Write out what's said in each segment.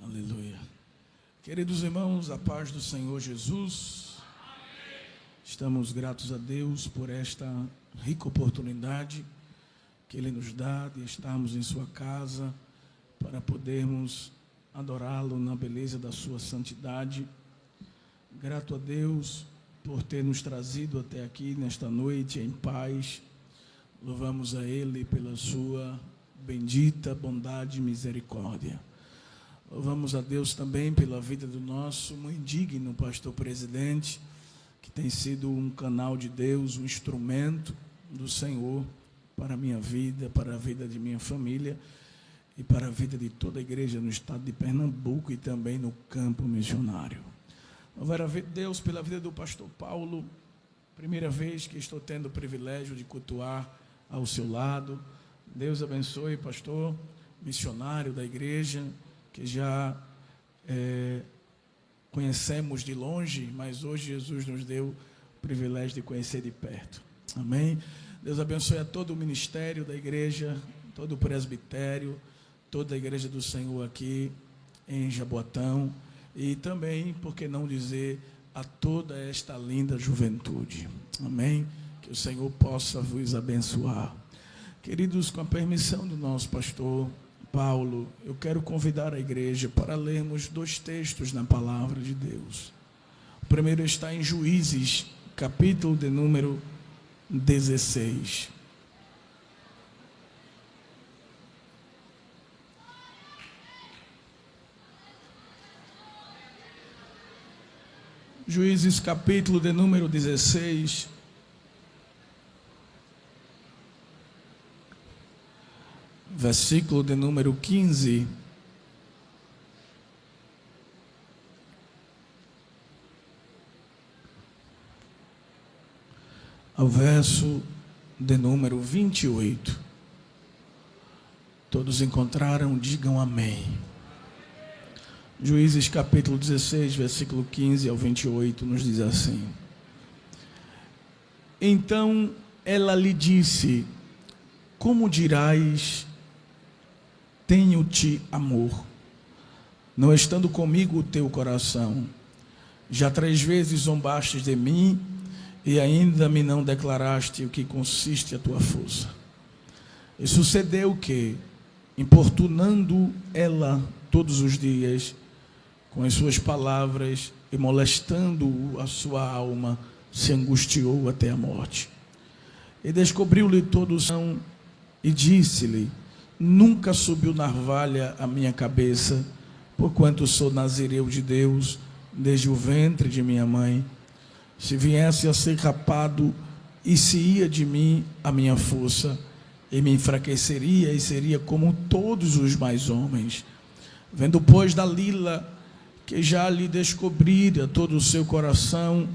Aleluia. Queridos irmãos, a paz do Senhor Jesus. Estamos gratos a Deus por esta rica oportunidade que Ele nos dá de estarmos em sua casa para podermos adorá-lo na beleza da sua santidade. Grato a Deus por ter nos trazido até aqui nesta noite em paz. Louvamos a Ele pela sua bendita bondade e misericórdia. Louvamos a Deus também pela vida do nosso muito indigno pastor presidente, que tem sido um canal de Deus, um instrumento do Senhor para a minha vida, para a vida de minha família e para a vida de toda a igreja no estado de Pernambuco e também no campo missionário. Louvar a Deus pela vida do pastor Paulo, primeira vez que estou tendo o privilégio de cultuar ao seu lado. Deus abençoe, pastor, missionário da igreja, que já conhecemos de longe, mas hoje Jesus nos deu o privilégio de conhecer de perto. Amém? Deus abençoe a todo o ministério da igreja, todo o presbitério, toda a igreja do Senhor aqui em Jaboatão e também, por que não dizer, a toda esta linda juventude. Amém? Que o Senhor possa vos abençoar. Queridos, com a permissão do nosso pastor Paulo, eu quero convidar a igreja para lermos dois textos na palavra de Deus. O primeiro está em Juízes, capítulo de número 16. Juízes, capítulo de número 16. Versículo de número 15. Ao verso de número 28. Todos encontraram, digam amém. Juízes capítulo 16, versículo 15 ao 28, nos diz assim: Então ela lhe disse: Como dirás, tenho-te amor, não estando comigo o teu coração? Já 3 vezes zombastes de mim, e ainda me não declaraste o que consiste a tua força. E sucedeu que, importunando ela todos os dias, com as suas palavras e molestando a sua alma, se angustiou até a morte. E descobriu-lhe todo o som e disse-lhe: Nunca subiu navalha a minha cabeça, porquanto sou nazireu de Deus desde o ventre de minha mãe. Se viesse a ser rapado, e se ia de mim a minha força, e me enfraqueceria e seria como todos os mais homens. Vendo, pois, Dalila que já lhe descobrira todo o seu coração,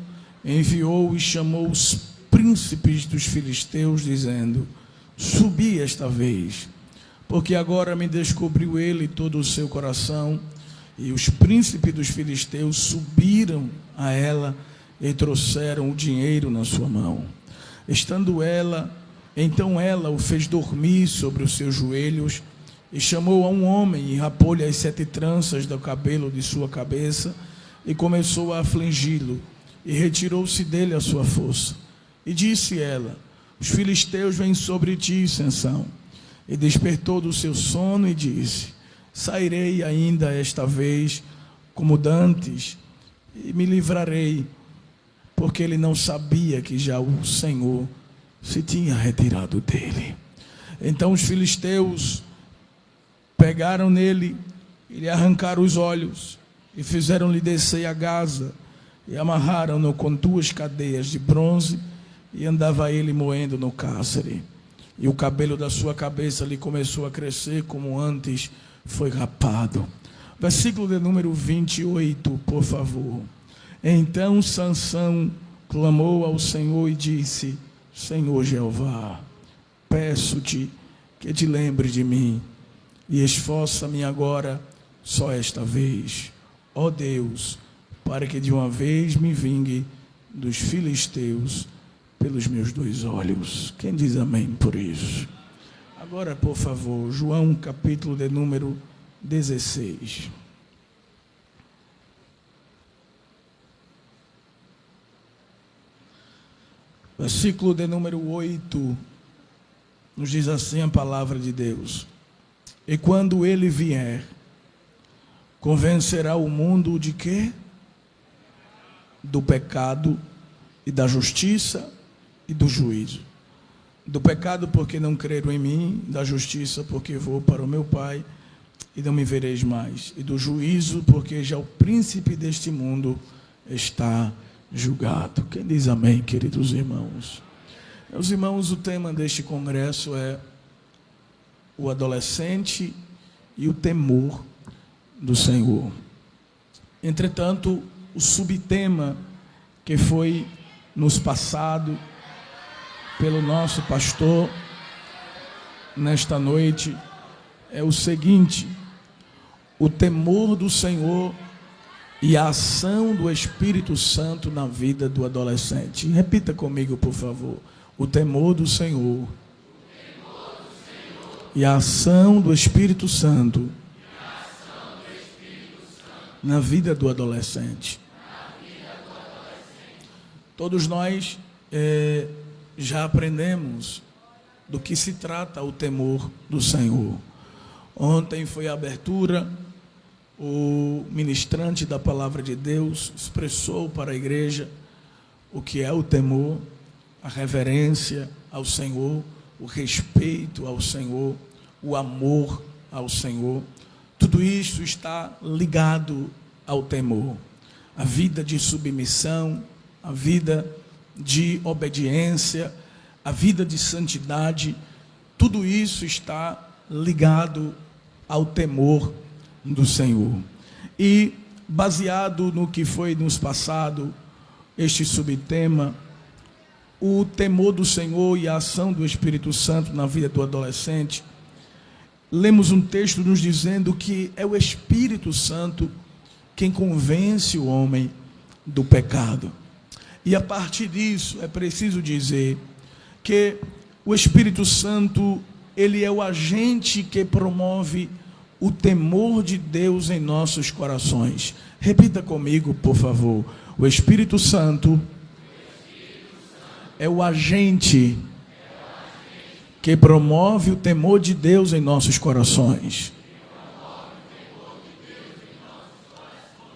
enviou e chamou os príncipes dos filisteus, dizendo: Subi esta vez, porque agora me descobriu ele todo o seu coração. E os príncipes dos filisteus subiram a ela e trouxeram o dinheiro na sua mão. Então ela o fez dormir sobre os seus joelhos, e chamou a um homem, e rapou-lhe as 7 tranças do cabelo de sua cabeça, e começou a afligi-lo, e retirou-se dele a sua força. E disse ela: Os filisteus vêm sobre ti, Sansão. E despertou do seu sono e disse: Sairei ainda esta vez como dantes, e me livrarei, porque ele não sabia que já o Senhor se tinha retirado dele. Então os filisteus pegaram nele e lhe arrancaram os olhos, e fizeram-lhe descer a Gaza, e amarraram-no com 2 cadeias de bronze, e andava ele moendo no cárcere. E o cabelo da sua cabeça lhe começou a crescer, como antes foi rapado. Versículo de número 28, por favor. Então Sansão clamou ao Senhor e disse: Senhor Jeová, peço-te que te lembre de mim, e esforça-me agora só esta vez, ó Deus, para que de uma vez me vingue dos filisteus pelos meus 2 olhos. Quem diz amém por isso? Agora, por favor, João capítulo de número 16. Versículo de número 8, nos diz assim a palavra de Deus: e quando ele vier, convencerá o mundo de quê? Do pecado e da justiça e do juízo. Do pecado, porque não creram em mim; da justiça, porque vou para o meu Pai e não me vereis mais; e do juízo, porque já o príncipe deste mundo está julgado. Quem diz amém, queridos irmãos? Meus irmãos, o tema deste congresso é o adolescente e o temor do Senhor. Entretanto, o subtema que foi nos passado pelo nosso pastor nesta noite é o seguinte: o temor do Senhor e a ação do Espírito Santo na vida do adolescente. Repita comigo, por favor: o temor do Senhor e a ação do Espírito Santo na vida do adolescente. Todos nós já aprendemos do que se trata o temor do Senhor. Ontem foi a abertura, o ministrante da palavra de Deus expressou para a igreja o que é o temor, a reverência ao Senhor, o respeito ao Senhor, o amor ao Senhor. Tudo isso está ligado ao temor. A vida de submissão, a vida de obediência, a vida de santidade, tudo isso está ligado ao temor do Senhor. E baseado no que foi nos passado, este subtema, o temor do Senhor e a ação do Espírito Santo na vida do adolescente, lemos um texto nos dizendo que é o Espírito Santo quem convence o homem do pecado. E a partir disso é preciso dizer que o Espírito Santo, ele é o agente que promove o temor de Deus em nossos corações. Repita comigo, por favor: o Espírito Santo é o agente que promove o temor de Deus em nossos corações.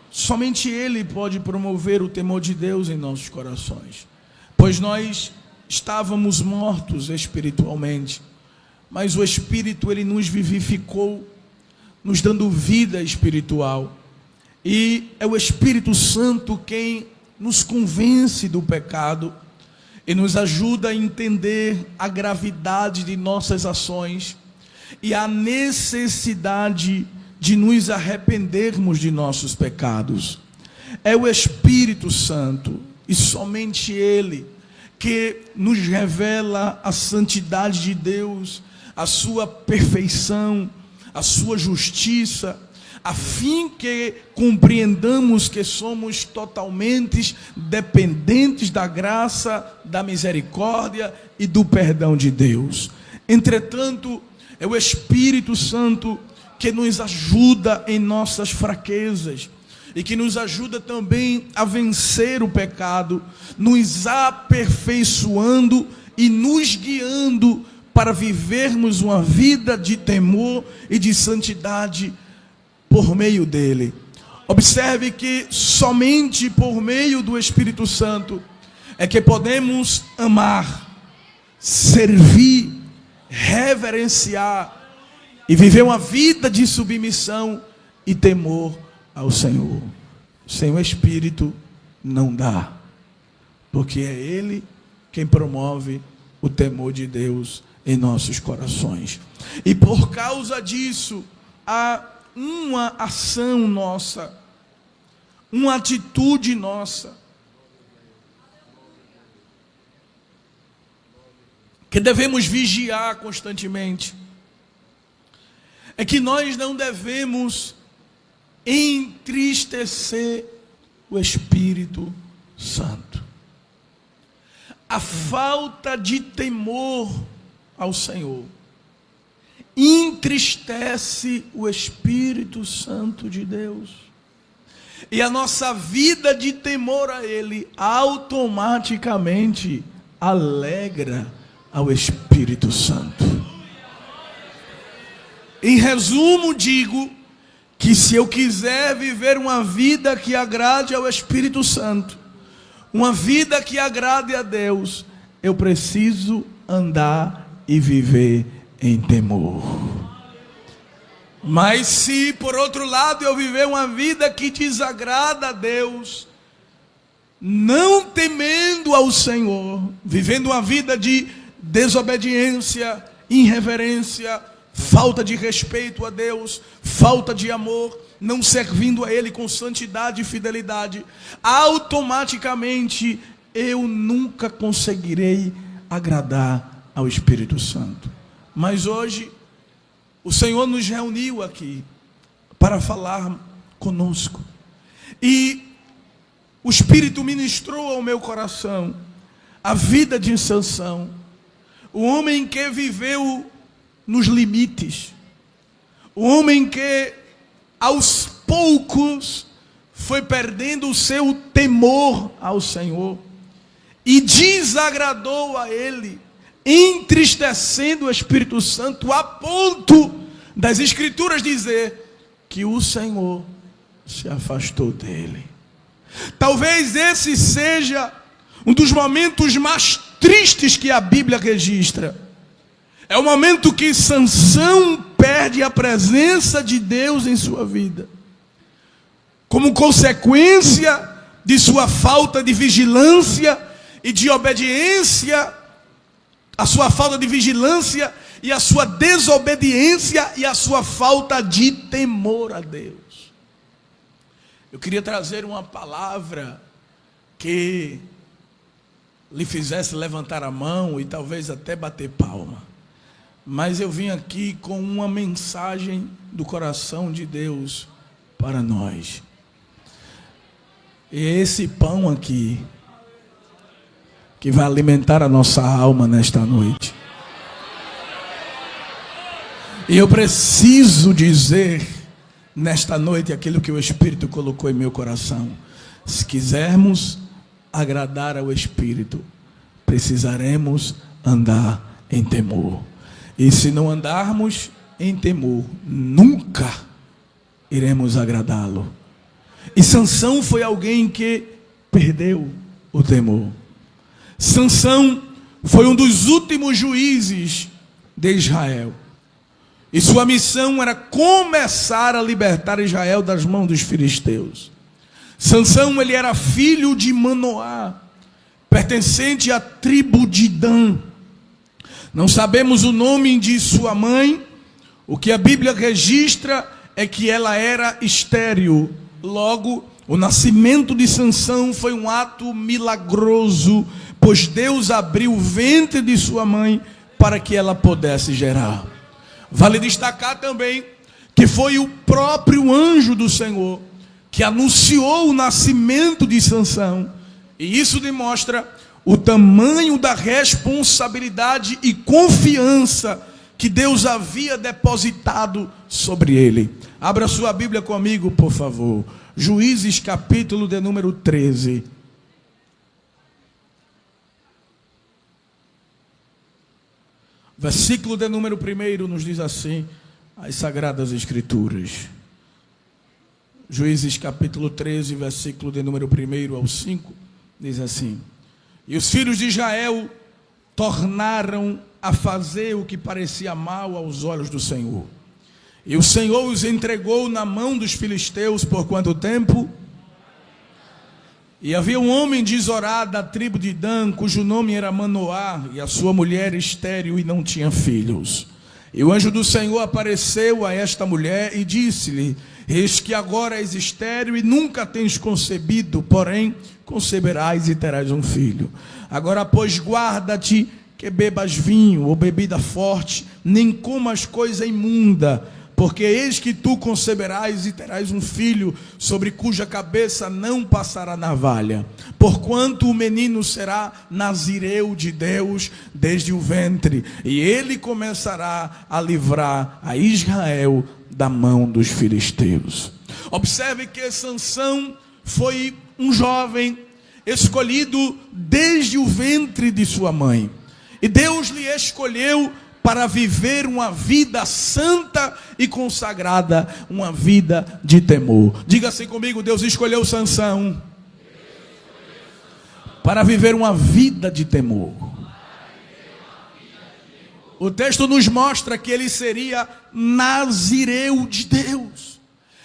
Somente Ele pode promover o temor de Deus em nossos corações, pois nós estávamos mortos espiritualmente, mas o Espírito, Ele nos vivificou, nos dando vida espiritual, e é o Espírito Santo quem nos convence do pecado e nos ajuda a entender a gravidade de nossas ações e a necessidade de nos arrependermos de nossos pecados. É o Espírito Santo, e somente Ele, que nos revela a santidade de Deus, a sua perfeição, a sua justiça, a fim que compreendamos que somos totalmente dependentes da graça, da misericórdia e do perdão de Deus. Entretanto, é o Espírito Santo que nos ajuda em nossas fraquezas e que nos ajuda também a vencer o pecado, nos aperfeiçoando e nos guiando para vivermos uma vida de temor e de santidade por meio dele. Observe que somente por meio do Espírito Santo é que podemos amar, servir, reverenciar e viver uma vida de submissão e temor ao Senhor. Sem o Espírito não dá, porque é Ele quem promove o temor de Deus em nossos corações. E por causa disso, há uma ação nossa, uma atitude nossa, que devemos vigiar constantemente. É que nós não devemos entristecer o Espírito Santo. A falta de temor ao Senhor entristece o Espírito Santo de Deus. E a nossa vida de temor a Ele automaticamente alegra ao Espírito Santo. Em resumo, digo que se eu quiser viver uma vida que agrade ao Espírito Santo, uma vida que agrade a Deus, eu preciso andar e viver em temor. Mas se por outro lado eu viver uma vida que desagrada a Deus, não temendo ao Senhor, vivendo uma vida de desobediência, irreverência, falta de respeito a Deus, falta de amor, não servindo a Ele com santidade e fidelidade, automaticamente eu nunca conseguirei agradar ao Espírito Santo. Mas hoje o Senhor nos reuniu aqui para falar conosco, e o Espírito ministrou ao meu coração a vida de Sansão, o homem que viveu nos limites, o homem que aos poucos foi perdendo o seu temor ao Senhor e desagradou a Ele, entristecendo o Espírito Santo, a ponto das Escrituras dizer que o Senhor se afastou dele. Talvez esse seja um dos momentos mais tristes que a Bíblia registra. É o momento que Sansão perde a presença de Deus em sua vida, como consequência de sua falta de vigilância e de obediência, a sua falta de vigilância e a sua desobediência e a sua falta de temor a Deus. Eu queria trazer uma palavra que lhe fizesse levantar a mão e talvez até bater palma. Mas eu vim aqui com uma mensagem do coração de Deus para nós. E esse pão aqui, que vai alimentar a nossa alma nesta noite. E eu preciso dizer nesta noite aquilo que o Espírito colocou em meu coração. Se quisermos agradar ao Espírito, precisaremos andar em temor. E se não andarmos em temor, nunca iremos agradá-lo. E Sansão foi alguém que perdeu o temor. Sansão foi um dos últimos juízes de Israel. E sua missão era começar a libertar Israel das mãos dos filisteus. Sansão, ele era filho de Manoá, pertencente à tribo de Dan. Não sabemos o nome de sua mãe. O que a Bíblia registra é que ela era estéril. Logo, o nascimento de Sansão foi um ato milagroso, pois Deus abriu o ventre de sua mãe para que ela pudesse gerar. Vale destacar também que foi o próprio anjo do Senhor que anunciou o nascimento de Sansão. E isso demonstra o tamanho da responsabilidade e confiança que Deus havia depositado sobre ele. Abra sua Bíblia comigo, por favor. Juízes, capítulo de número 13. Versículo de número 1 nos diz assim, as Sagradas Escrituras. Juízes, capítulo 13, versículo de número 1 ao 5, diz assim: E os filhos de Israel tornaram a fazer o que parecia mal aos olhos do Senhor. E o Senhor os entregou na mão dos filisteus por quanto tempo? E havia um homem de Zorá, da tribo de Dan, cujo nome era Manoá, e a sua mulher estéril e não tinha filhos. E o anjo do Senhor apareceu a esta mulher e disse-lhe: Eis que agora és estéril e nunca tens concebido, porém conceberás e terás um filho. Agora, pois, guarda-te que bebas vinho ou bebida forte, nem comas coisa imunda, porque eis que tu conceberás e terás um filho, sobre cuja cabeça não passará navalha, porquanto o menino será nazireu de Deus desde o ventre, e ele começará a livrar a Israel da mão dos filisteus. Observe que Sansão foi um jovem escolhido desde o ventre de sua mãe. E Deus lhe escolheu para viver uma vida santa e consagrada, uma vida de temor. Diga assim comigo: Deus escolheu Sansão para viver uma vida de temor. O texto nos mostra que ele seria nazireu de Deus,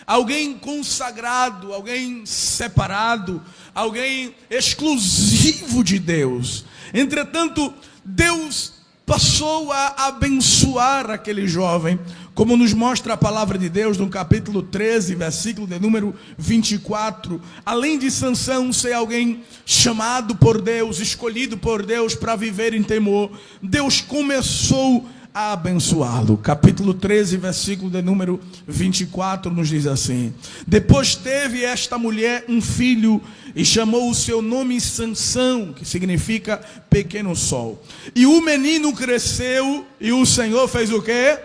alguém consagrado, alguém separado, alguém exclusivo de Deus. Entretanto, Deus passou a abençoar aquele jovem, como nos mostra a palavra de Deus no capítulo 13, versículo de número 24. Além de Sansão ser alguém chamado por Deus, escolhido por Deus para viver em temor, Deus começou a abençoá-lo. Capítulo 13, versículo de número 24 nos diz assim: depois teve esta mulher um filho e chamou o seu nome Sansão, que significa pequeno sol. E o menino cresceu e o Senhor fez o quê?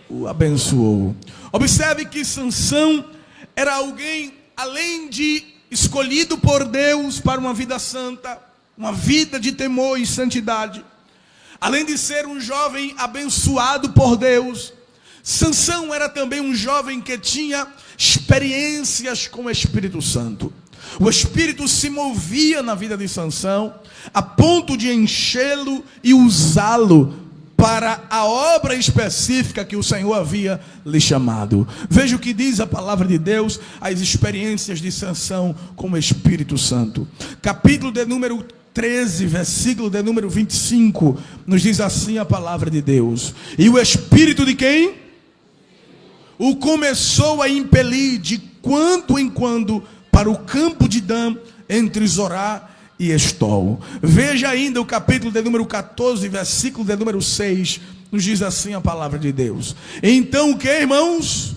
O abençoou. Observe que Sansão era alguém, além de escolhido por Deus para uma vida santa, uma vida de temor e santidade, além de ser um jovem abençoado por Deus, Sansão era também um jovem que tinha experiências com o Espírito Santo. O Espírito se movia na vida de Sansão a ponto de enchê-lo e usá-lo para a obra específica que o Senhor havia lhe chamado. Veja o que diz a palavra de Deus, as experiências de Sansão com o Espírito Santo. Capítulo de número 13, versículo de número 25, nos diz assim a palavra de Deus: e o Espírito de quem? O começou a impelir de quando em quando para o campo de Dan, entre Zorá e Estol. Veja ainda o capítulo de número 14, versículo de número 6, nos diz assim a palavra de Deus: então o que, irmãos?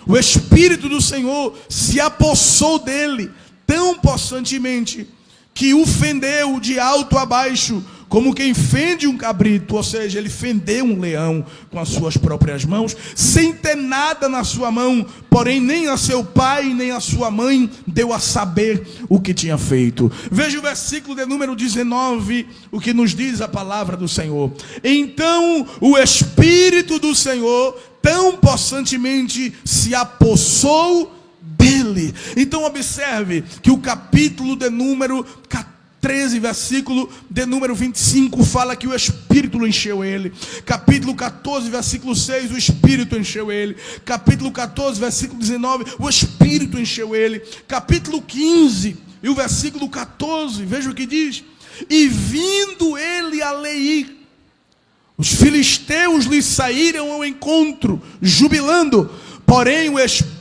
O Espírito do Senhor se apossou dele tão possantemente que o fendeu de alto a baixo, como quem fende um cabrito. Ou seja, ele fendeu um leão com as suas próprias mãos, sem ter nada na sua mão, porém nem a seu pai, nem a sua mãe deu a saber o que tinha feito. Veja o versículo de número 19, o que nos diz a palavra do Senhor: então o Espírito do Senhor tão possantemente se apossou dele. Então observe que o capítulo de número 13, versículo de número 25, fala que o Espírito encheu ele. Capítulo 14, versículo 6, o Espírito encheu ele. Capítulo 14, versículo 19, o Espírito encheu ele. Capítulo 15 e o versículo 14, veja o que diz: e vindo ele a Leí, os filisteus lhe saíram ao encontro, jubilando, porém o Espírito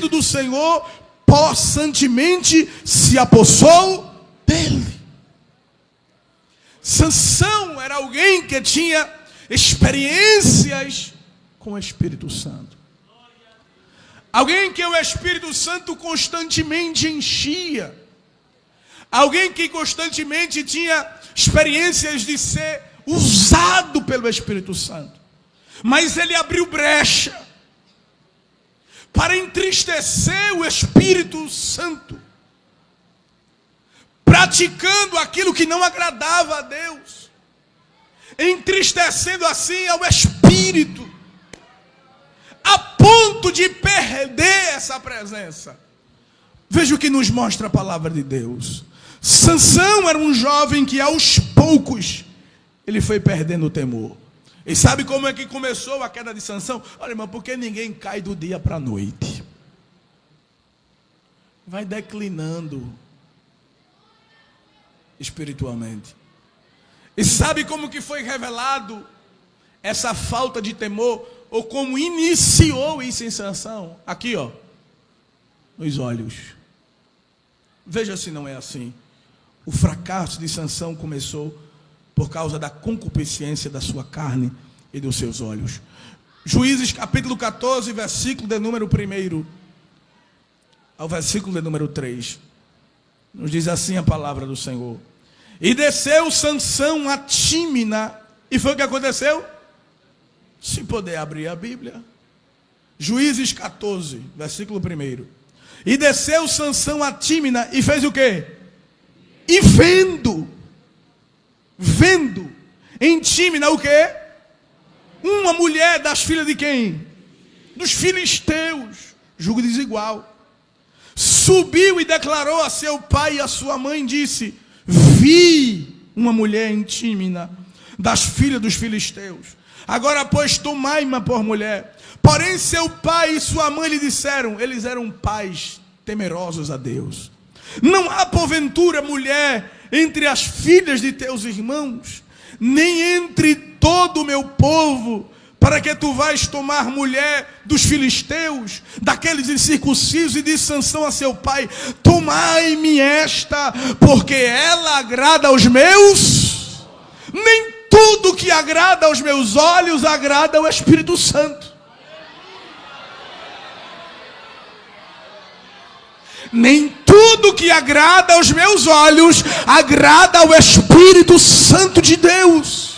do Senhor possantemente se apossou dele. Sansão era alguém que tinha experiências com o Espírito Santo. Alguém que o Espírito Santo constantemente enchia. Alguém que constantemente tinha experiências de ser usado pelo Espírito Santo. Mas ele abriu brecha para entristecer o Espírito Santo, praticando aquilo que não agradava a Deus, entristecendo assim ao Espírito, a ponto de perder essa presença. Veja o que nos mostra a palavra de Deus. Sansão era um jovem que aos poucos ele foi perdendo o temor. E sabe como é que começou a queda de Sansão? Olha, irmão, porque ninguém cai do dia para a noite. Vai declinando espiritualmente. E sabe como que foi revelado essa falta de temor? Ou como iniciou isso em Sansão? Aqui, ó, nos olhos. Veja se não é assim. O fracasso de Sansão começou por causa da concupiscência da sua carne e dos seus olhos. Juízes capítulo 14, versículo de número 1 ao versículo de número 3. Nos diz assim a palavra do Senhor: e desceu Sansão a Tímina. E foi o que aconteceu? Se puder abrir a Bíblia. Juízes 14, versículo 1. E desceu Sansão a Tímina e fez o quê? E vendo em Tímina o quê? Uma mulher das filhas de quem? Dos filisteus. Julgo desigual. Subiu e declarou a seu pai e a sua mãe, disse: vi uma mulher em Tímina, das filhas dos filisteus. Agora, pois, tomai-ma por mulher. Porém, seu pai e sua mãe lhe disseram, eles eram pais temerosos a Deus: não há porventura mulher entre as filhas de teus irmãos, nem entre todo o meu povo, para que tu vais tomar mulher dos filisteus, daqueles incircuncisos? E disse Sansão a seu pai: tomai-me esta, porque ela agrada aos meus. Nem tudo que agrada aos meus olhos agrada ao Espírito Santo. Nem tudo que agrada aos meus olhos agrada ao Espírito Santo de Deus.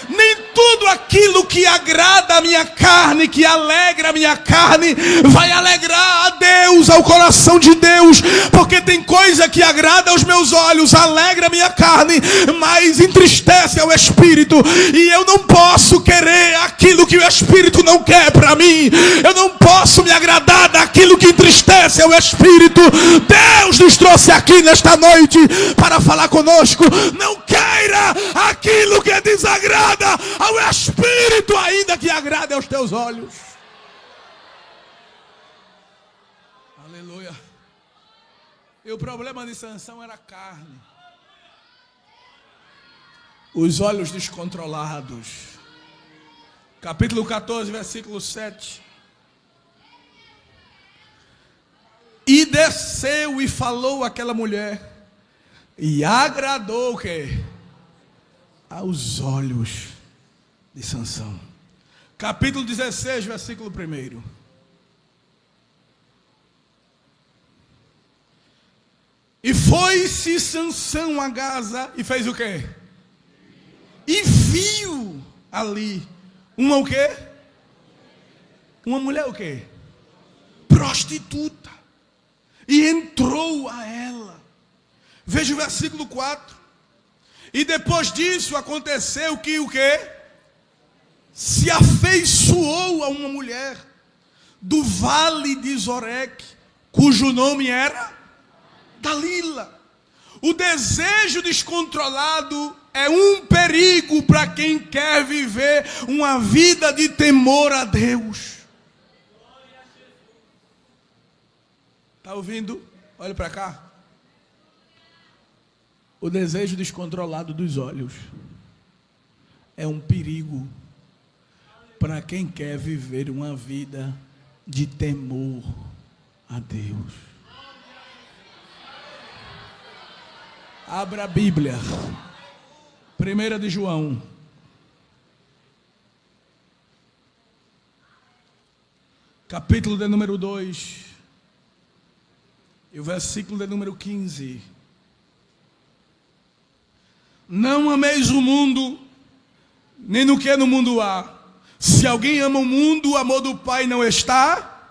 Nem tudo aquilo que agrada a minha carne, que alegra a minha carne, vai alegrar a Deus, ao coração de Deus. Porque tem coisa que agrada aos meus olhos, alegra a minha carne, mas entristece ao Espírito. E eu não posso querer aquilo que o Espírito não quer para mim. Eu não posso me agradar daquilo que entristece ao Espírito. Deus nos trouxe aqui nesta noite para falar conosco. Não queira aquilo que desagrada ao Espírito, ainda que agrade aos teus olhos. Aleluia. E o problema de Sansão era a carne, os olhos descontrolados. Capítulo 14, versículo 7. E desceu e falou àquela mulher, e agradou o quê? Aos olhos de Sansão. Capítulo 16, versículo 1. E foi-se Sansão a Gaza e fez o quê? E viu ali uma o quê? Uma mulher o quê? Prostituta. E entrou a ela. Veja o versículo 4. E depois disso aconteceu que o quê? Se afeiçoou a uma mulher do vale de Zoreque, cujo nome era Dalila. O desejo descontrolado é um perigo para quem quer viver uma vida de temor a Deus. Está ouvindo? Olha para cá. O desejo descontrolado dos olhos é um perigo para quem quer viver uma vida de temor a Deus. Abra a Bíblia. 1 de João. Capítulo de número 2. E o versículo de número 15. Não ameis o mundo, nem no que no mundo há. Se alguém ama o mundo, o amor do Pai não está.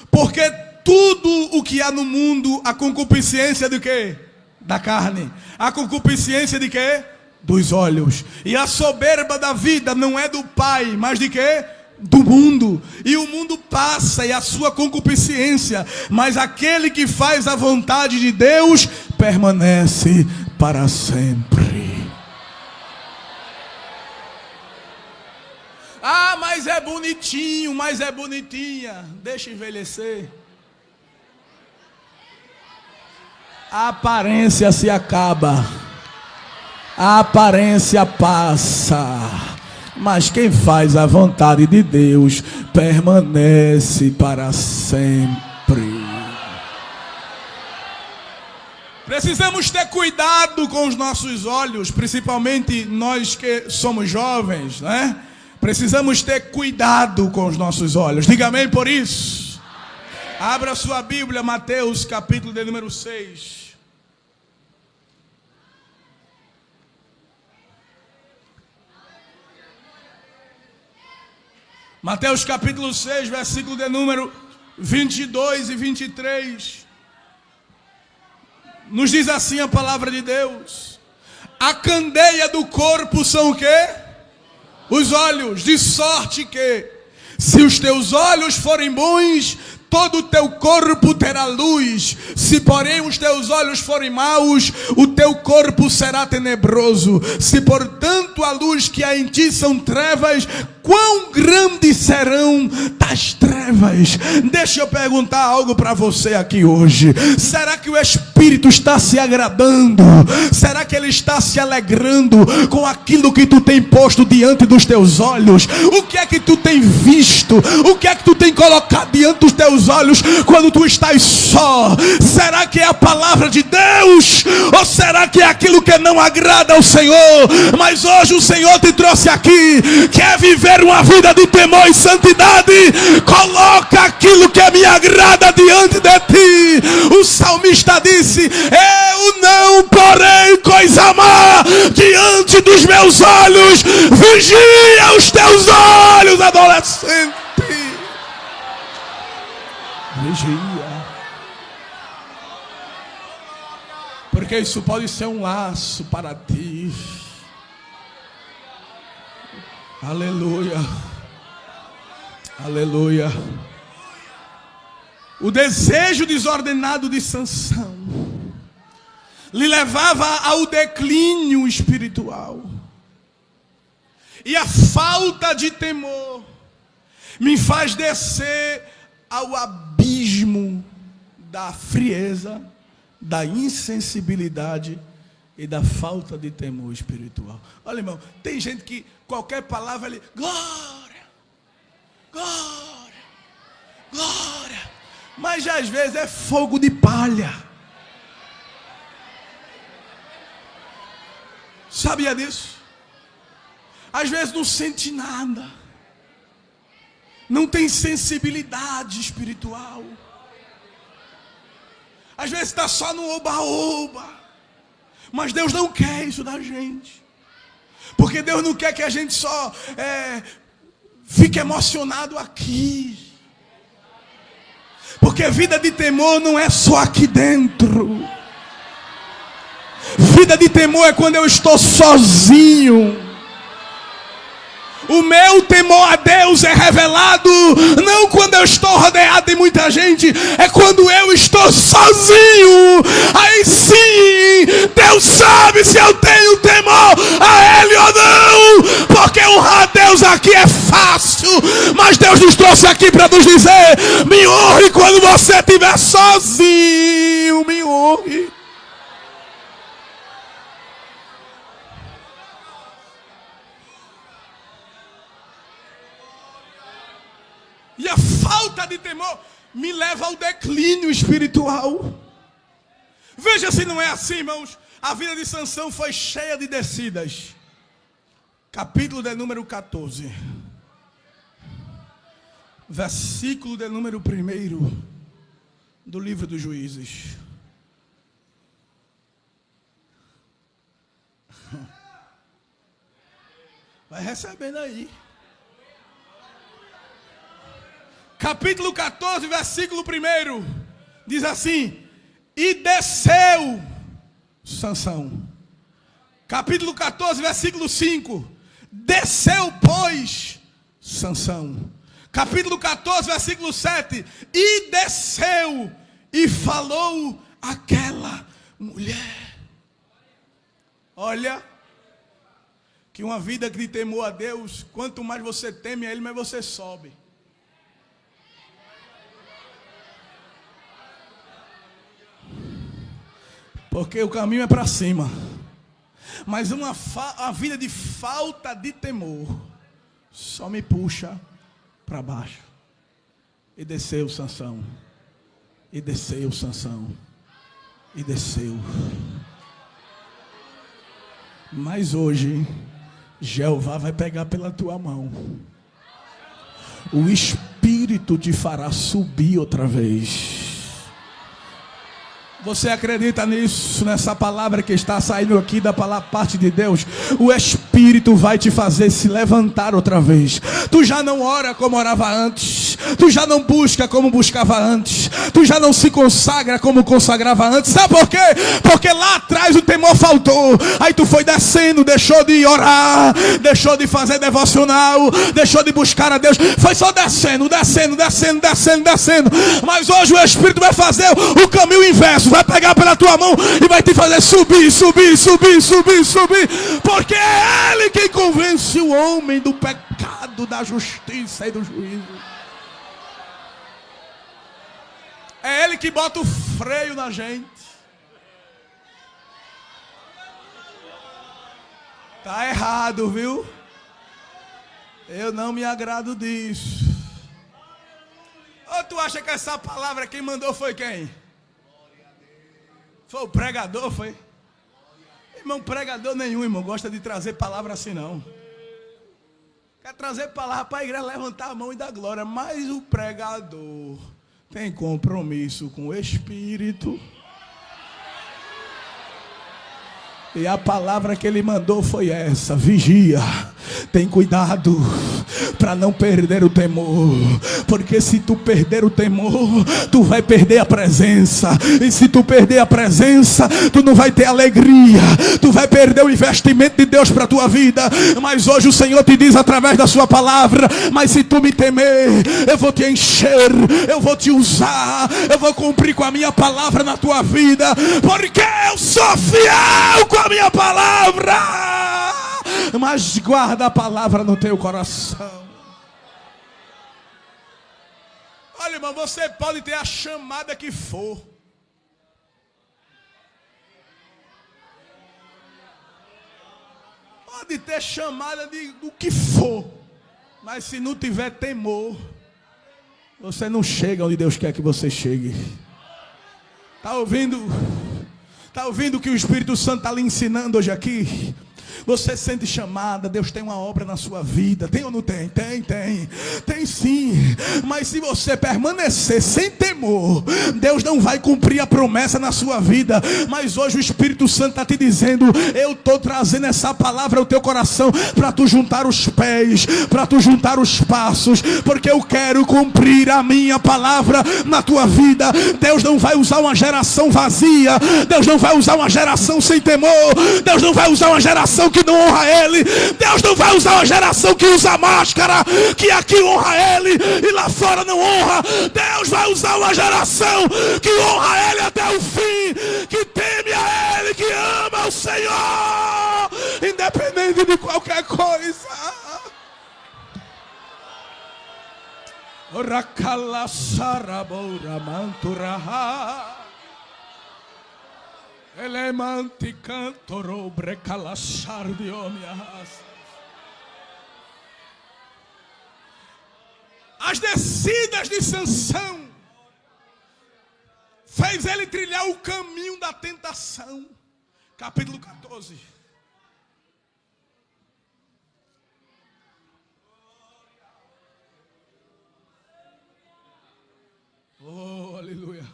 Porque tudo o que há no mundo, a concupiscência de quê? Da carne. A concupiscência de quê? Dos olhos. E a soberba da vida não é do Pai, mas de quê? Do mundo. E o mundo passa e a sua concupiscência, mas aquele que faz a vontade de Deus permanece para sempre. Ah, mas é bonitinho, mas é bonitinha. Deixa envelhecer. A aparência se acaba. A aparência passa. Mas quem faz a vontade de Deus permanece para sempre. Precisamos ter cuidado com os nossos olhos, principalmente nós que somos jovens, né? Precisamos ter cuidado com os nossos olhos. Diga amém por isso. Amém. Abra sua Bíblia, Mateus, capítulo de número 6. Mateus capítulo 6, versículo de número 22 e 23, nos diz assim a palavra de Deus: a candeia do corpo são o quê? Os olhos, de sorte que, se os teus olhos forem bons, todo o teu corpo terá luz. Se porém os teus olhos forem maus, o teu corpo será tenebroso. Se portanto a luz que há em ti são trevas, quão grandes serão tais trevas? Deixa eu perguntar algo para você aqui hoje. Será que o Espírito está se agradando? Será que Ele está se alegrando com aquilo que tu tem posto diante dos teus olhos? O que é que tu tem visto? O que é que tu tem colocado diante dos teus olhos quando tu estás só? Será que é a palavra de Deus? Ou será que é aquilo que não agrada ao Senhor? Mas hoje o Senhor te trouxe aqui. Quer viver uma vida de temor e santidade? Coloca aquilo que me agrada diante de ti. O salmista disse: eu não porei coisa má diante dos meus olhos. Vigia os teus olhos, adolescente. Vigia. Porque isso pode ser um laço para ti. Aleluia. Aleluia. O desejo desordenado de Sansão lhe levava ao declínio espiritual. E a falta de temor me faz descer ao abismo da frieza, da insensibilidade e da falta de temor espiritual. Olha, irmão, tem gente que qualquer palavra ele, glória, glória, glória, mas às vezes é fogo de palha. Sabia disso? Às vezes não sente nada, não tem sensibilidade espiritual, às vezes está só no oba-oba. Mas Deus não quer isso da gente, porque Deus não quer que a gente só fique emocionado aqui, porque vida de temor não é só aqui dentro. Vida de temor é quando eu estou sozinho. O meu temor a Deus é revelado não quando eu estou rodeado de muita gente, é quando eu estou sozinho. Aí sim, Deus sabe se eu tenho temor a Ele ou não, porque honrar a Deus aqui é fácil, mas Deus nos trouxe aqui para nos dizer: me honre quando você estiver sozinho, me honre. E a falta de temor me leva ao declínio espiritual. Veja se não é assim, irmãos. A vida de Sansão foi cheia de descidas. Capítulo de número 14. Versículo de número 1 do livro dos Juízes. Vai recebendo aí. Capítulo 14, versículo 1, diz assim: e desceu Sansão. Capítulo 14, versículo 5, desceu, pois, Sansão. Capítulo 14, versículo 7, e desceu e falou aquela mulher. Olha, que uma vida de temor a Deus, quanto mais você teme a Ele, mais você sobe. Porque o caminho é para cima. Mas uma vida de falta de temor só me puxa para baixo. E desceu Sansão. E desceu Sansão. E desceu. Mas hoje Jeová vai pegar pela tua mão. O Espírito te fará subir outra vez. Você acredita nisso, nessa palavra que está saindo aqui da parte de Deus? O Espírito vai te fazer se levantar outra vez. Tu já não ora como orava antes. Tu já não busca como buscava antes. Tu já não se consagra como consagrava antes. Sabe por quê? Porque lá atrás o temor faltou. Aí tu foi descendo, deixou de orar, deixou de fazer devocional, deixou de buscar a Deus. Foi só descendo. Mas hoje o Espírito vai fazer o caminho inverso. Vai pegar pela tua mão e vai te fazer subir. Porque é Ele quem convence o homem do pecado, da justiça e do juízo. É Ele que bota o freio na gente. Tá errado, viu? Eu não me agrado disso. Ou tu acha que essa palavra quem mandou foi quem? Foi o pregador, foi? Irmão, pregador nenhum, irmão, gosta de trazer palavra assim não. Quer trazer palavra para a igreja levantar a mão e dar glória. Mas o pregador tem compromisso com o Espírito. E a palavra que ele mandou foi essa: vigia, tem cuidado para não perder o temor. Porque se tu perder o temor, tu vai perder a presença. E se tu perder a presença, tu não vai ter alegria. Tu vai perder o investimento de Deus para a tua vida. Mas hoje o Senhor te diz através da sua palavra: mas se tu me temer, eu vou te encher, eu vou te usar, eu vou cumprir com a minha palavra na tua vida. Porque eu sou fiel com a minha palavra. Mas guarda a palavra no teu coração. Olha, irmão, você pode ter a chamada que for. Pode ter chamada do que for. Mas se não tiver temor, você não chega onde Deus quer que você chegue. Está ouvindo? Está ouvindo o que o Espírito Santo está lhe ensinando hoje aqui? Você sente chamada, Deus tem uma obra na sua vida. Tem ou não tem? Tem sim. Mas se você permanecer sem temor, Deus não vai cumprir a promessa na sua vida. Mas hoje o Espírito Santo está te dizendo: eu estou trazendo essa palavra ao teu coração para tu juntar os pés, para tu juntar os passos, porque eu quero cumprir a minha palavra na tua vida. Deus não vai usar uma geração vazia. Deus não vai usar uma geração sem temor. Deus não vai usar uma geração que não honra Ele. Deus não vai usar uma geração que usa máscara, que aqui honra Ele e lá fora não honra. Deus vai usar uma geração que honra Ele até o fim, que teme a Ele, que ama o Senhor, independente de qualquer coisa. Oracala saraboura manturaha. Elemanti cantoro brecalassar de omias. As descidas de Sansão fez ele trilhar o caminho da tentação. Capítulo 14. Oh, aleluia.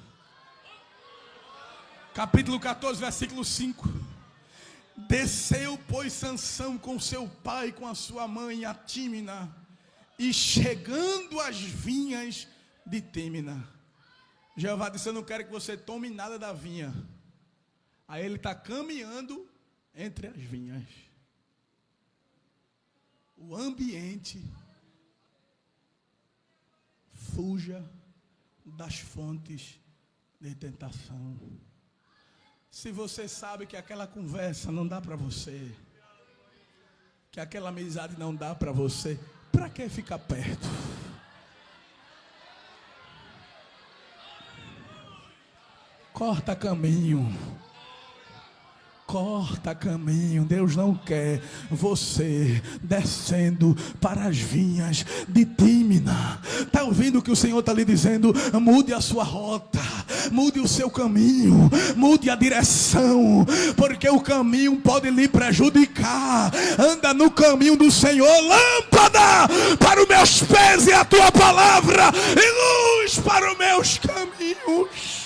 Capítulo 14, versículo 5. Desceu, pois, Sansão com seu pai, com a sua mãe, a Tímina, e chegando às vinhas de Tímina. Jeová disse: eu não quero que você tome nada da vinha. Aí ele está caminhando entre as vinhas. O ambiente. Fuja das fontes de tentação. Se você sabe que aquela conversa não dá para você, que aquela amizade não dá para você, para que ficar perto? Corta caminho. Corta caminho. Deus não quer você descendo para as vinhas de Tímina. Está ouvindo o que o Senhor está lhe dizendo? Mude a sua rota, mude o seu caminho, mude a direção, porque o caminho pode lhe prejudicar. Anda no caminho do Senhor. Lâmpada para os meus pés e a tua palavra, e luz para os meus caminhos.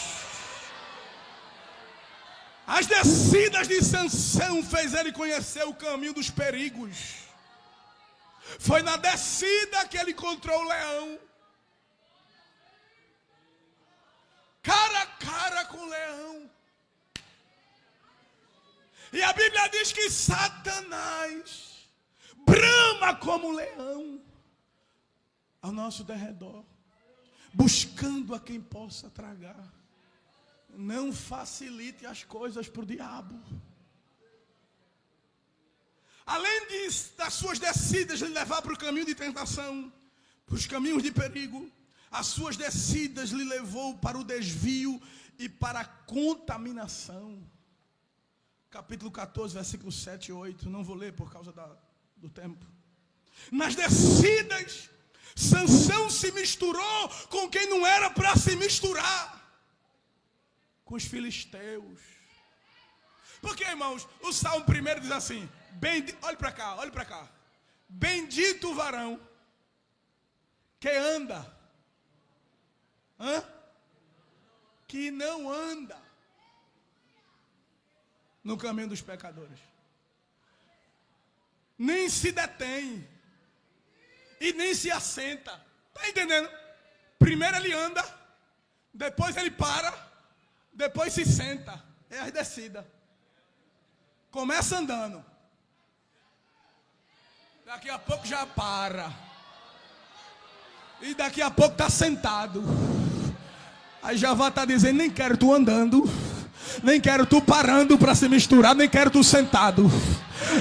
As descidas de Sansão fez ele conhecer o caminho dos perigos. Foi na descida que ele encontrou o leão. E a Bíblia diz que Satanás brama como um leão ao nosso derredor, buscando a quem possa tragar. Não facilite as coisas para o diabo. Além das suas descidas lhe levar para o caminho de tentação, para os caminhos de perigo, as suas descidas lhe levou para o desvio e para a contaminação. Capítulo 14, versículos 7 e 8. Não vou ler por causa do tempo. Nas descidas, Sansão se misturou com quem não era para se misturar. Com os filisteus. Porque, irmãos, o Salmo 1 diz assim, olhe para cá, olhe para cá. Bendito o varão que anda, que não anda no caminho dos pecadores, nem se detém e nem se assenta. Está entendendo? Primeiro ele anda, depois ele para, depois se senta. É a descida. Começa andando, daqui a pouco já para, e daqui a pouco está sentado. Aí já vai estar dizendo, nem quero tu andando, nem quero tu parando para se misturar, nem quero tu sentado.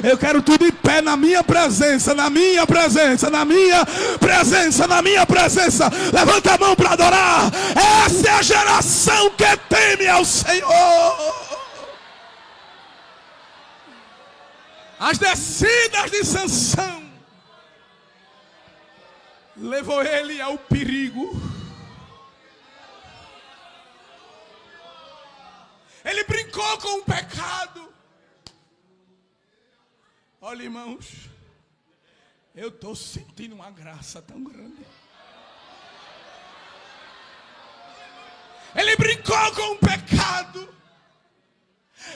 Eu quero tu de pé na minha presença, na minha presença, na minha presença, na minha presença. Levanta a mão para adorar. Essa é a geração que teme ao Senhor. As descidas de Sansão levou ele ao perigo. Ele brincou com o pecado. Olha, irmãos, eu estou sentindo uma graça tão grande. Ele brincou com o pecado.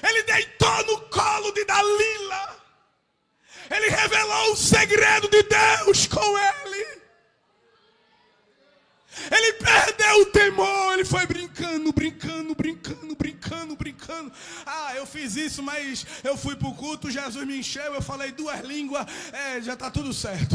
Ele deitou no colo de Dalila. Ele revelou o segredo de Deus com ele. Ele perdeu o temor. Ele foi brincando. Ah, eu fiz isso, mas eu fui para o culto, Jesus me encheu, eu falei 2 línguas, já está tudo certo.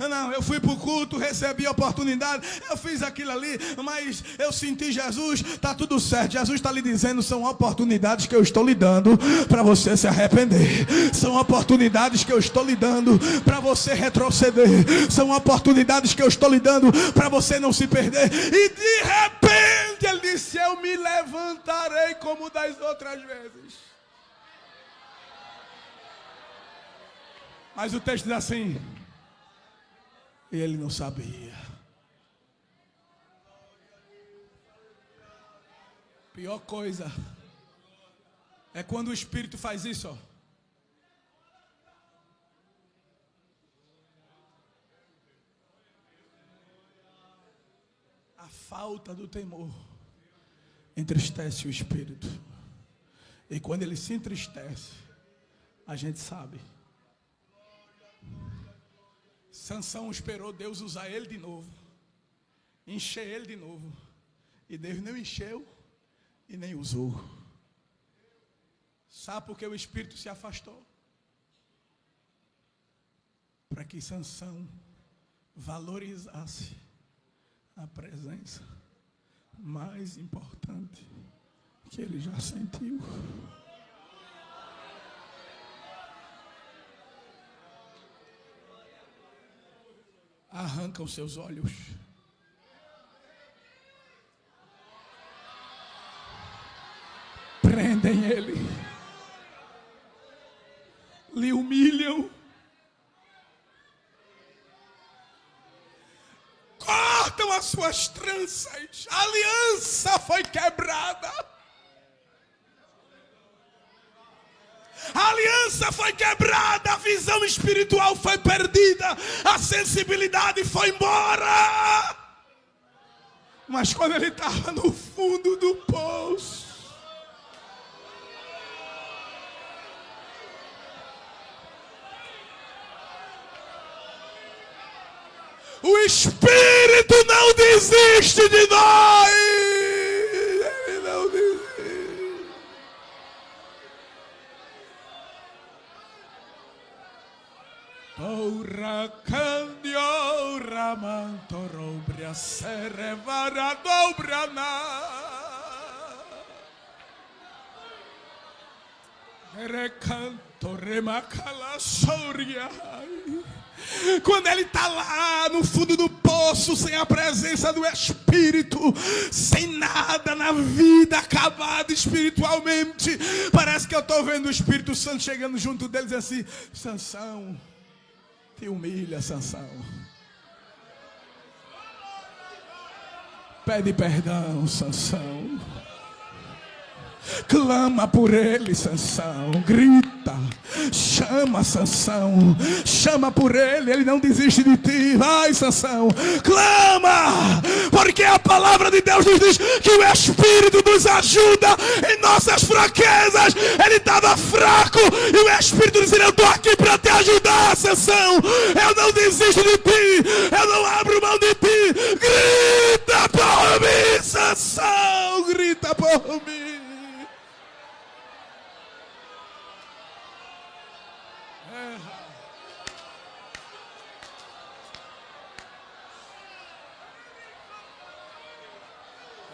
Não, eu fui para o culto, recebi a oportunidade, eu fiz aquilo ali, mas eu senti Jesus, está tudo certo. Jesus está lhe dizendo, são oportunidades que eu estou lhe dando para você se arrepender. São oportunidades que eu estou lhe dando para você retroceder. São oportunidades que eu estou lhe dando para você não se perder. E de repente ele disse, eu me levantarei como das outras vezes. Mas o texto diz assim, ele não sabia. Pior coisa é quando o Espírito faz isso, ó. A falta do temor entristece o Espírito. E quando ele se entristece, a gente sabe. Sansão esperou Deus usar ele de novo, encher ele de novo. E Deus não encheu e nem usou. Sabe por que o Espírito se afastou? Para que Sansão valorizasse a presença mais importante que ele já sentiu. Arrancam seus olhos. Prendem ele. Lhe humilham. Cortam as suas tranças. A aliança foi quebrada. A aliança foi quebrada, a visão espiritual foi perdida, a sensibilidade foi embora. Mas quando ele estava no fundo do poço, o Espírito não desiste de nós. Ele não desiste. serevara dobrana. Recanto remacala soria. Quando ele está lá no fundo do poço, sem a presença do Espírito, sem nada na vida, acabado espiritualmente, parece que eu estou vendo o Espírito Santo chegando junto deles assim: Sansão, te humilha, Sansão. Pede perdão, Sansão. Clama por ele, Sansão. Grita, chama, Sansão. Chama por ele, ele não desiste de ti. Vai, Sansão, clama, porque a palavra de Deus nos diz que o Espírito nos ajuda em nossas fraquezas. Ele estava fraco e o Espírito disse: eu estou aqui para te ajudar, Sansão. Eu não desisto de ti, eu não abro mão de ti. Grita por mim, Sansão. Grita por mim.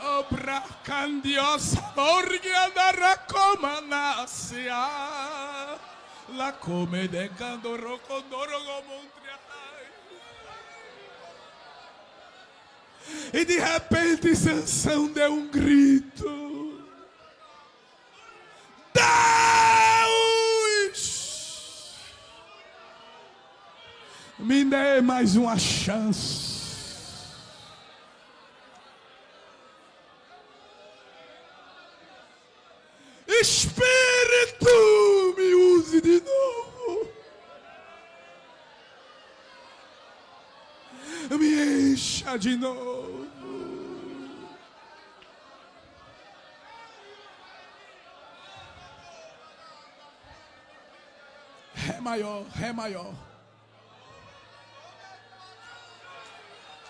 Obra candiosa, orgia da racomanasia, la come de candoro condoro gomontria. E de repente Sansão deu um grito: Deus, me dê mais uma chance. Espírito, me use de novo. Me encha de novo. Ré maior, Ré maior.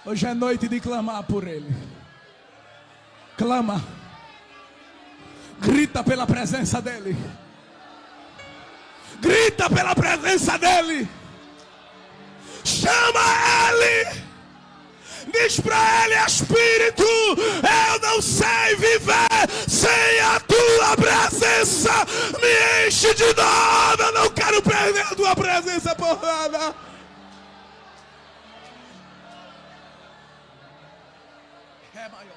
Hoje é noite de clamar por ele. Clama. Grita pela presença dele. Grita pela presença dele. Chama ele. Diz para ele: Espírito, eu não sei viver sem a tua presença. Me enche de novo. Eu não quero perder a tua presença por nada. É maior.